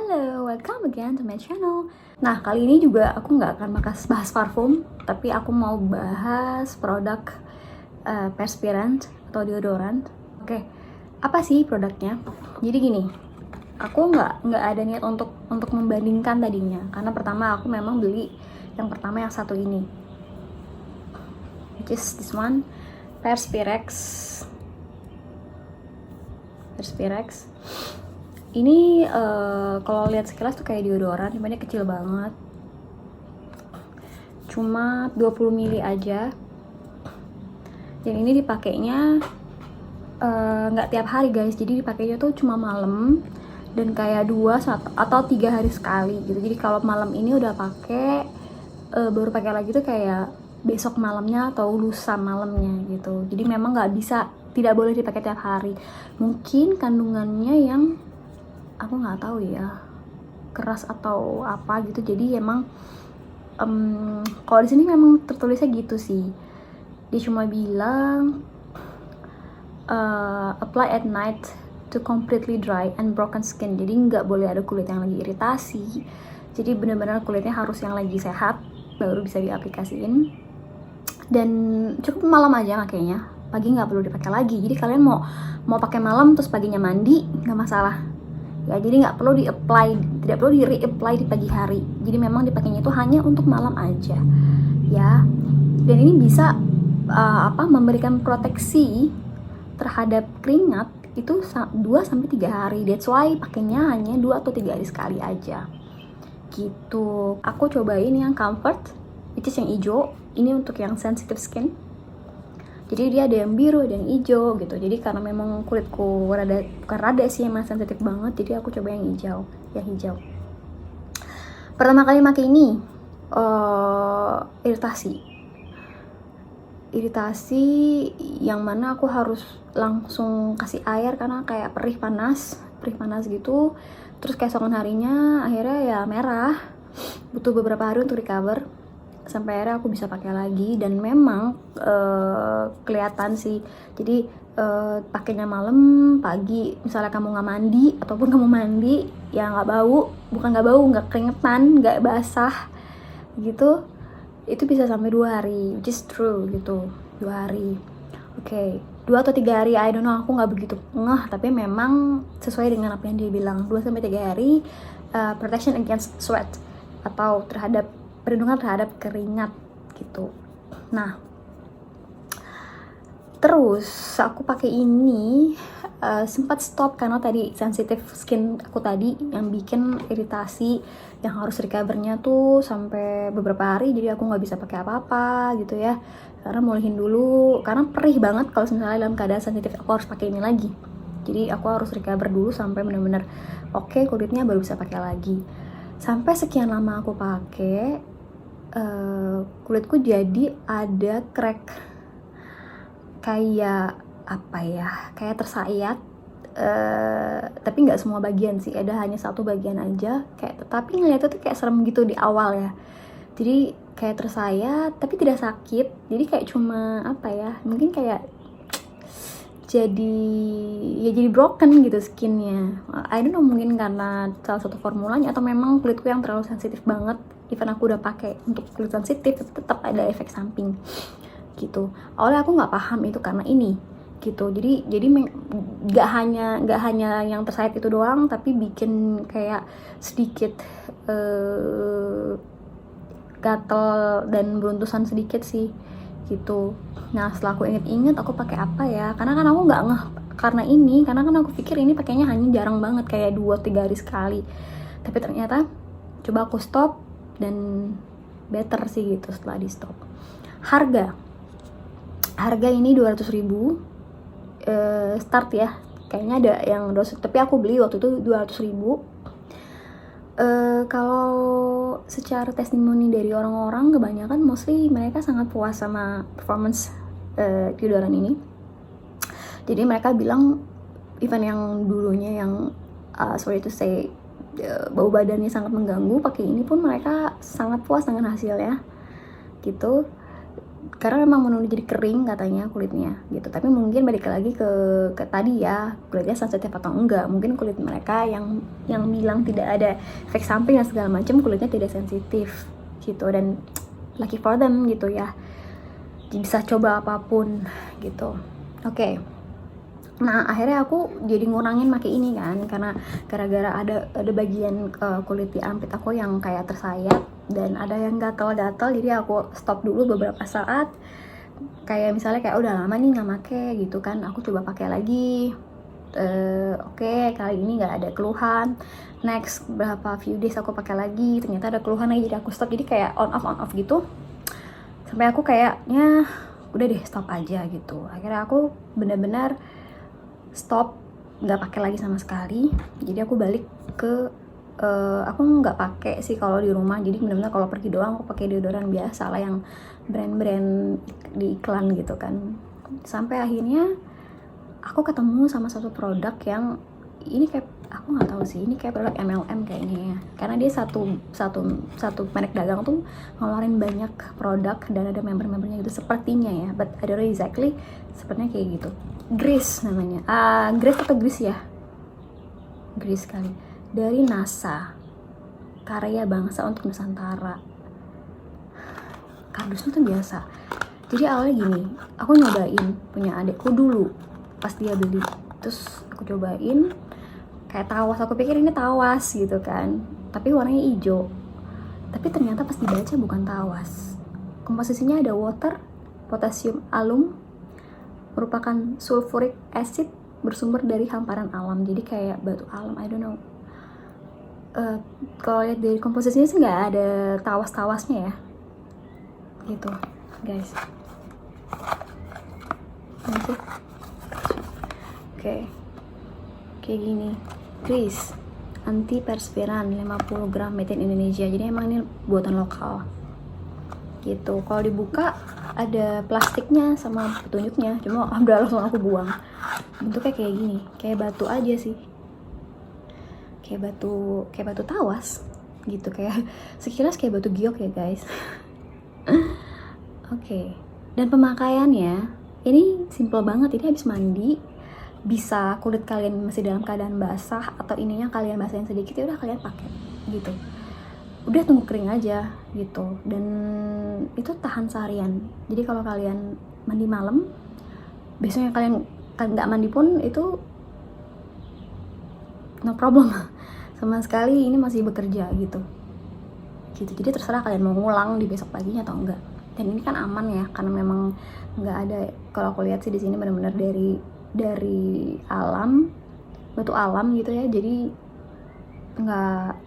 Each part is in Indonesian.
Halo, welcome again to my channel. Nah, kali ini juga aku nggak akan bahas parfum, tapi aku mau bahas produk perspirant atau deodorant. Oke, apa sih produknya? Jadi gini, aku nggak ada niat untuk membandingkan tadinya, karena pertama aku memang beli yang pertama yang satu ini, which is this one, Perspirex. Ini kalau lihat sekilas tuh kayak deodoran, cuman kecil banget, cuma 20 ml aja. Dan ini dipakainya nggak tiap hari guys, jadi dipakainya tuh cuma malam dan kayak 2 atau 3 hari sekali gitu. Jadi kalau malam ini udah pakai, baru pakai lagi tuh kayak besok malamnya atau lusa malamnya gitu. Jadi memang tidak boleh dipakai tiap hari. Mungkin kandungannya yang aku nggak tahu ya, keras atau apa gitu. Jadi emang kalau di sini memang tertulisnya gitu sih. Dia cuma bilang apply at night to completely dry and broken skin. Jadi nggak boleh ada kulit yang lagi iritasi. Jadi benar-benar kulitnya harus yang lagi sehat baru bisa diaplikasiin. Dan cukup malam aja makanya, pagi nggak perlu dipakai lagi. Jadi kalian mau pakai malam terus paginya mandi nggak masalah ya. Jadi nggak perlu tidak perlu di reapply di pagi hari. Jadi memang dipakainya itu hanya untuk malam aja ya. Dan ini bisa memberikan proteksi terhadap keringat itu 2-3 hari. That's why pakainya hanya 2 atau 3 hari sekali aja gitu. Aku cobain yang comfort, which is yang hijau. Ini untuk yang sensitive skin. Jadi dia ada yang biru, ada yang hijau gitu. Jadi karena memang kulitku bukan rada sih, emang sensitif banget, jadi aku coba yang hijau. Pertama kali pakai ini iritasi yang mana aku harus langsung kasih air karena kayak perih panas gitu. Terus keesokan harinya akhirnya ya merah, butuh beberapa hari untuk recover sampai akhirnya aku bisa pakai lagi. Dan memang kelihatan sih. Jadi pakainya malam, pagi misalnya kamu nggak mandi ataupun kamu mandi ya nggak keringetan, nggak basah gitu, itu bisa sampai 2 hari, which is true gitu. 2 hari, oke. 2 atau 3 hari, I don't know, aku nggak begitu ngeh, tapi memang sesuai dengan apa yang dia bilang, 2-3 hari protection against sweat atau perlindungan terhadap keringat gitu. Nah, terus aku pakai ini sempat stop karena tadi sensitive skin aku tadi yang bikin iritasi, yang harus recovernya tuh sampai beberapa hari. Jadi aku nggak bisa pakai apa-apa gitu ya, karena mulihin dulu, karena perih banget kalau misalnya dalam keadaan sensitif. Aku harus pakai ini lagi, jadi aku harus recover dulu sampai benar-benar oke kulitnya, baru bisa pakai lagi. Sampai sekian lama aku pakai, kulitku jadi ada crack, kayak apa ya, kayak tersayat, tapi nggak semua bagian sih, ada hanya satu bagian aja kayak, tapi ngeliatnya tuh kayak serem gitu di awal ya. Jadi kayak tersayat tapi tidak sakit, jadi kayak cuma apa ya, mungkin kayak jadi broken gitu skinnya. I don't know, mungkin karena salah satu formulanya atau memang kulitku yang terlalu sensitif banget. Even aku udah pakai untuk kulit sensitif, tetap ada efek samping gitu. Awalnya aku nggak paham itu karena ini gitu. Jadi nggak hanya yang tersayat itu doang, tapi bikin kayak sedikit gatel dan beruntusan sedikit sih gitu. Nah, setelah aku inget-inget aku pakai apa ya, karena kan aku nggak ngeh karena kan aku pikir ini pakainya hanya jarang banget, kayak 2-3 hari sekali. Tapi ternyata coba aku stop dan better sih gitu setelah di stop. Harga ini 200.000 start ya, kayaknya ada yang 200, tapi aku beli waktu itu 200.000. Kalau secara testimoni dari orang-orang, kebanyakan mostly mereka sangat puas sama performance deodoran ini. Jadi mereka bilang, even yang dulunya yang sorry to say bau badannya sangat mengganggu, pakai ini pun mereka sangat puas dengan hasilnya gitu. karena memang menurun jadi kering katanya kulitnya gitu. Tapi mungkin balik lagi ke tadi ya, kulitnya sensitif atau enggak. Mungkin kulit mereka yang bilang tidak ada efek samping dan segala macam, kulitnya tidak sensitif gitu, dan lucky for them gitu ya, bisa coba apapun gitu. Oke. Nah akhirnya aku jadi ngurangin pakai ini kan, karena gara-gara ada bagian kulit di armpit aku yang kayak tersayat dan ada yang gatal-gatal, jadi aku stop dulu beberapa saat. Kayak misalnya kayak udah lama nih nggak make gitu kan, aku coba pakai lagi. Oke, kali ini nggak ada keluhan. Next berapa few days aku pakai lagi, ternyata ada keluhan lagi, jadi aku stop. Jadi kayak on off gitu sampai aku kayaknya udah deh stop aja gitu. Akhirnya aku benar-benar stop, nggak pakai lagi sama sekali. Jadi aku balik ke aku nggak pakai sih kalau di rumah, jadi benar-benar kalau pergi doang aku pakai deodoran biasa lah yang brand-brand di iklan gitu kan. Sampai akhirnya aku ketemu sama satu produk yang ini kayak, aku nggak tahu sih, ini kayak produk MLM kayaknya ya, karena dia satu merek dagang tuh ngeluarin banyak produk dan ada member-membernya gitu sepertinya ya, but I don't know exactly, sepertinya kayak gitu. Grace namanya, Grace atau Grace ya, Grace kali, dari NASA, Karya Bangsa untuk Nusantara. Kardusnya tuh biasa. Jadi awalnya gini, aku nyobain punya adekku dulu pas dia beli, terus aku cobain kayak tawas, aku pikir ini tawas gitu kan, tapi warnanya hijau. Tapi ternyata pas dibaca bukan tawas. Komposisinya ada water, potasium alum, merupakan sulfuric acid bersumber dari hamparan alam, jadi kayak batu alam, I don't know. Kalau lihat dari komposisinya sih nggak ada tawas-tawasnya ya, gitu guys. Oke. Kayak gini, Grace antiperspiran 50 gram made in Indonesia, jadi emang ini buatan lokal gitu. Kalau dibuka ada plastiknya sama petunjuknya, cuma udah langsung aku buang. Bentuknya kayak gini, kayak batu aja sih, kayak batu tawas gitu, kayak sekilas kayak batu giok ya guys. Oke. Dan pemakaiannya ini simple banget, ini habis mandi bisa kulit kalian masih dalam keadaan basah atau ininya kalian basahin sedikit, ya udah kalian pakai gitu, udah tunggu kering aja gitu, dan itu tahan seharian. Jadi kalau kalian mandi malam, besoknya kalian nggak mandi pun itu no problem sama sekali, ini masih bekerja gitu. Jadi terserah kalian mau ngulang di besok paginya atau enggak. Dan ini kan aman ya, karena memang nggak ada, kalau aku lihat sih di sini benar-benar dari alam, batu alam gitu ya. Jadi nggak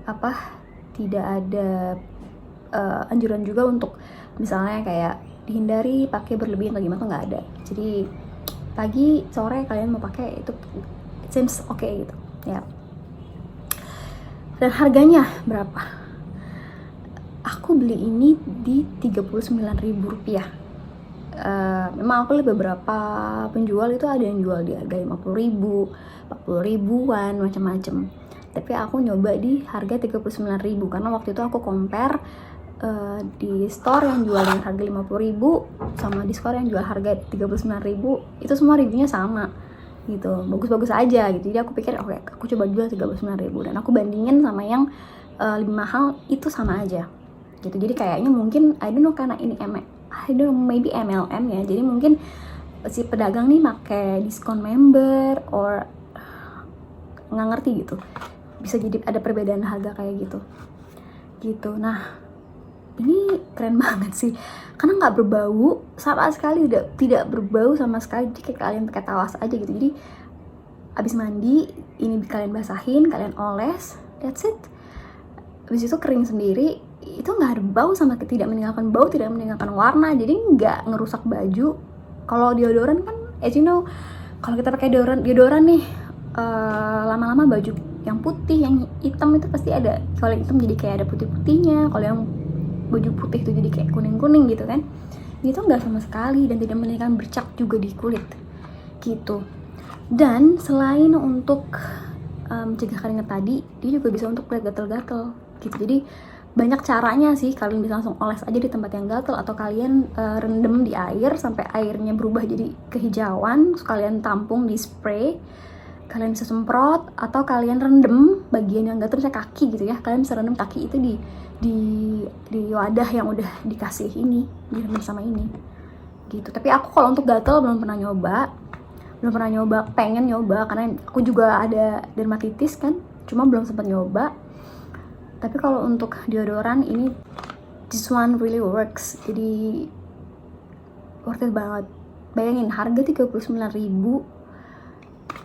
apa, tidak ada anjuran juga untuk misalnya kayak dihindari pakai berlebihan atau gimana, tuh nggak ada. Jadi pagi sore kalian mau pakai itu it seems okay gitu ya. Dan harganya berapa? Aku beli ini di Rp39.000. Memang aku lihat beberapa penjual itu ada yang jual di harga 50.000, 40.000-an, macam-macam. Tapi aku nyoba di harga 39.000 karena waktu itu aku compare di store yang jual dengan harga 50.000 sama di store yang jual harga 39.000, itu semua reviewnya sama gitu, bagus-bagus aja gitu. Jadi aku pikir oke, aku coba jual 39.000 dan aku bandingin sama yang lebih mahal, itu sama aja gitu. Jadi kayaknya mungkin I don't know, karena ini maybe MLM ya, jadi mungkin si pedagang nih pakai diskon member or nggak ngerti gitu, bisa jadi ada perbedaan harga kayak gitu. Nah ini keren banget sih, karena nggak berbau sama sekali, tidak berbau sama sekali. Jadi kayak kalian pakai tawas aja gitu. Jadi abis mandi ini kalian basahin, kalian oles, that's it. Abis itu kering sendiri, itu nggak ada bau, sama tidak meninggalkan bau, tidak meninggalkan warna, jadi nggak ngerusak baju. Kalau deodoran kan, as you know, kalau kita pakai deodoran nih, lama-lama baju yang putih, yang hitam itu pasti ada. Kalau yang hitam jadi kayak ada putih-putihnya, kalau yang baju putih itu jadi kayak kuning-kuning gitu kan. Itu nggak sama sekali dan tidak meninggalkan bercak juga di kulit gitu. Dan selain untuk mencegah keringat tadi, dia juga bisa untuk kulit gatal-gatal gitu. Jadi banyak caranya sih. Kalian bisa langsung oles aja di tempat yang gatel, atau kalian rendam di air sampai airnya berubah jadi kehijauan, terus kalian tampung di spray. Kalian bisa semprot, atau kalian rendam bagian yang gatel, misalnya kaki gitu ya, kalian bisa rendam kaki itu di wadah yang udah dikasih ini, direndam sama ini gitu. Tapi aku kalau untuk gatel belum pernah nyoba, pengen nyoba karena aku juga ada dermatitis kan, cuma belum sempat nyoba. Tapi kalau untuk deodoran ini, this one really works, jadi worth it banget. Bayangin harga 39.000,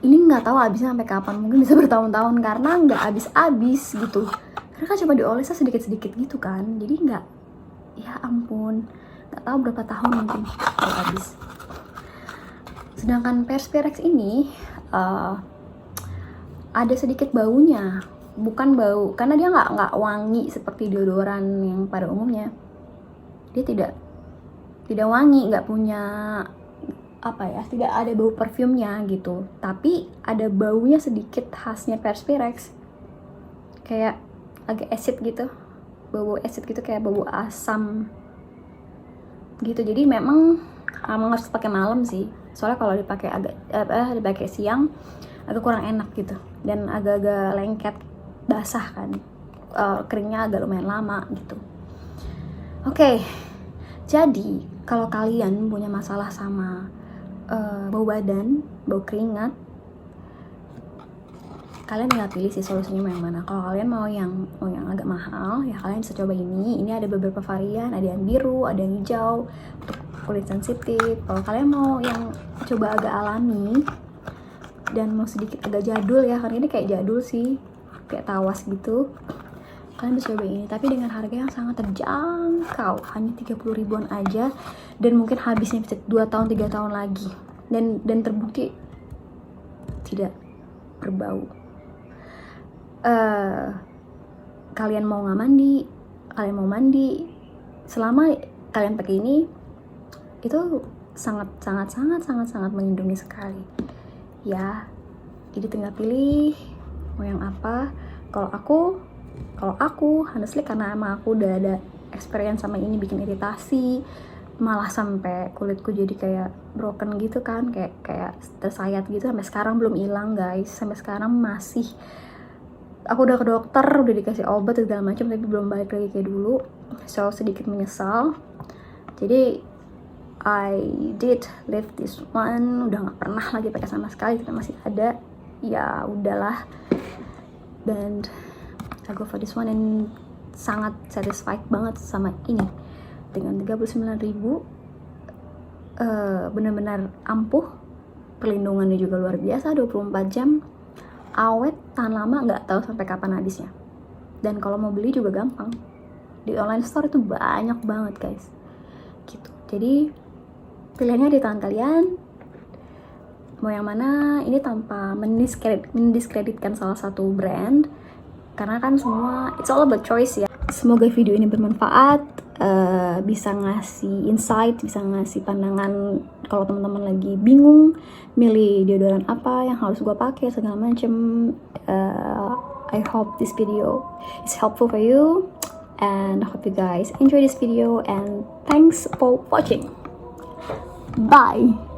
ini nggak tahu habisnya sampai kapan, mungkin bisa bertahun-tahun karena nggak habis-habis gitu. Karena kan cuma diolesnya sedikit-sedikit gitu kan, jadi nggak, ya ampun, nggak tahu berapa tahun mungkin kalau habis. Sedangkan Perspirex ini ada sedikit baunya, bukan bau karena dia nggak wangi seperti deodoran yang pada umumnya. Dia tidak wangi, nggak punya apa ya, tidak ada bau parfumnya gitu, tapi ada baunya sedikit khasnya Perspirex, kayak agak acid gitu, bau acid gitu, kayak bau asam gitu. Jadi memang harus pakai malam sih, soalnya kalau dipakai dipakai siang agak kurang enak gitu, dan agak-agak lengket, basah kan, keringnya agak lumayan lama gitu. Oke, jadi kalau kalian punya masalah sama bau badan, bau keringat, kalian tinggal pilih sih solusinya mau yang mana. Kalau kalian mau yang agak mahal, ya kalian bisa coba ini. Ini ada beberapa varian, ada yang biru, ada yang hijau untuk kulit sensitif. Kalau kalian mau yang coba agak alami dan mau sedikit agak jadul ya, karena ini kayak jadul sih, kayak tawas gitu, kalian bisa coba ini, tapi dengan harga yang sangat terjangkau, hanya 30 ribuan aja, dan mungkin habisnya bisa 2 tahun 3 tahun lagi, dan terbukti tidak berbau. Kalian mau nggak mandi, kalian mau mandi, selama kalian pakai ini, itu sangat melindungi sekali ya. Jadi tinggal pilih mau yang apa. Kalau aku honestly, karena emang aku udah ada experience sama ini, bikin iritasi, malah sampai kulitku jadi kayak broken gitu kan, kayak tersayat gitu, sampai sekarang belum hilang guys, sampai sekarang masih. Aku udah ke dokter, udah dikasih obat segala macam, tapi belum balik lagi kayak dulu, so sedikit menyesal. Jadi I did leave this one, udah nggak pernah lagi pakai sama sekali, kita masih ada, ya udahlah, dan I go for this one, and sangat satisfied banget sama ini. Dengan 39.000 benar-benar ampuh, perlindungannya juga luar biasa, 24 jam, awet, tahan lama, nggak tahu sampai kapan habisnya. Dan kalau mau beli juga gampang, di online store itu banyak banget guys gitu. Jadi pilihannya di tangan kalian, mau yang mana. Ini tanpa mendiskreditkan salah satu brand, karena kan semua it's all about choice ya. Semoga video ini bermanfaat, bisa ngasih insight, bisa ngasih pandangan kalau teman-teman lagi bingung milih deodoran apa yang harus gue pakai segala macem. I hope this video is helpful for you, and I hope you guys enjoy this video, and thanks for watching. Bye.